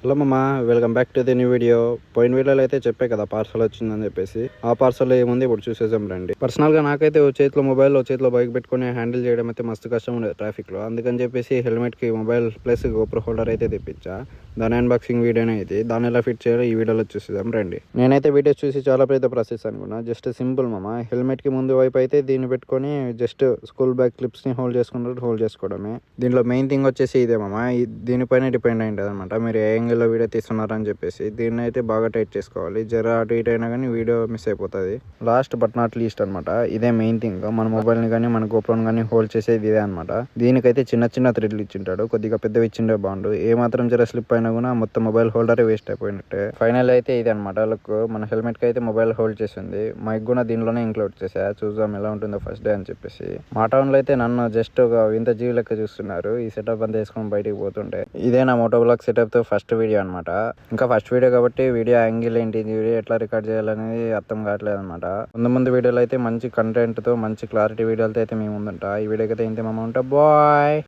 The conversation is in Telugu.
హలో మామ, welcome back to the new video. పోయిన వీడియోలో అయితే చెప్పే కదా పార్సల్ వచ్చిందని చెప్పేసి. ఆ పార్సల్ ఏముంది ఇప్పుడు చూసేసాం రండి. పర్సనల్ గా నాకైతే ఓ చేతిలో మొబైల్, ఓ చేతిలో బైక్ పెట్టుకుని హ్యాండిల్ చేయడం అయితే మస్తు కష్టం ఉండేది ట్రాఫిక్ లో. అందుకని చెప్పేసి హెల్మెట్ కి మొబైల్ ప్లస్ గోప్రో హోల్డర్ అయితే తెప్పించా. దాని అన్బాక్సింగ్ వీడియోనే అయితే. దాన్ని ఎలా ఫిట్ చేయాలో ఈ వీడియోలో చూసేద్దాం రండి. నేనైతే వీడియోస్ చూసి చాలా పెద్ద ప్రాసెస్ అనుకున్నా. జస్ట్ సింపుల్ మామ. హెల్మెట్ కి ముందు వైపు అయితే దీన్ని పెట్టుకొని జస్ట్ స్కూల్ బ్యాగ్ క్లిప్స్ ని హోల్డ్ చేసుకున్నట్టు హోల్డ్ చేసుకోవడమే. దీంట్లో మెయిన్ థింగ్ వచ్చేసి ఇదే మామ. దీనిపైన డిపెండ్ అయి ఉంటుంది అనమాట. మీరు ఏ యాంగిల్లో వీడియో తీస్తున్నారని చెప్పేసి దీన్ని అయితే బాగా టైట్ చేసుకోవాలి. జర అటు ఇటు అయినా కానీ వీడియో మిస్ అయిపోతుంది. లాస్ట్ బట్ నాట్ లీస్ట్ అనమాట. ఇదే మెయిన్ థింగ్. మన మొబైల్ని కానీ మన గోప్రోని కానీ హోల్డ్ చేసేది ఇదే అనమాట. దీనికైతే చిన్న చిన్న థ్రెడ్లు ఇచ్చింటాడు. కొద్దిగా పెద్దవి ఇచ్చిండే బాగుండు. ఏ మాత్రం జర స్లిప్ అయినా కూడా మొత్తం మొబైల్ హోల్డరే వేస్ట్ అయిపోయినట్టే. ఫైనల్ అయితే ఇది అనమాట లుక్. మన హెల్మెట్ కి అయితే మొబైల్ హోల్డ్ చేసింది. మైక్ కూడా దీనిలోనే ఇంక్లూడ్ చేసా. చూద్దాం ఎలా ఉంటుందో ఫస్ట్ డే అని చెప్పేసి. మా టౌన్ లో అయితే నన్ను జస్ట్ ఒక వింత జీవి లెక్క చూస్తున్నారు. ఈ సెటప్ అంతా వేసుకొని బయటికి పోతుంటే. ఇదే నా మోటో బ్లాగ్ సెటప్ తో ఫస్ట్ వీడియో అనమాట. ఇంకా ఫస్ట్ వీడియో కాబట్టి వీడియో యాంగిల్ ఏంటి, వీడియో ఎట్లా రికార్డ్ చేయాలనేది అర్థం కావట్లేదు అనమాట. ముందు వీడియోలో అయితే మంచి కంటెంట్ తో మంచి క్లారిటీ వీడియోలతో అయితే మేము ముందుంటా. ఈ వీడియోకి అయితే ఇంతే మామ. ఉంటా బాయ్.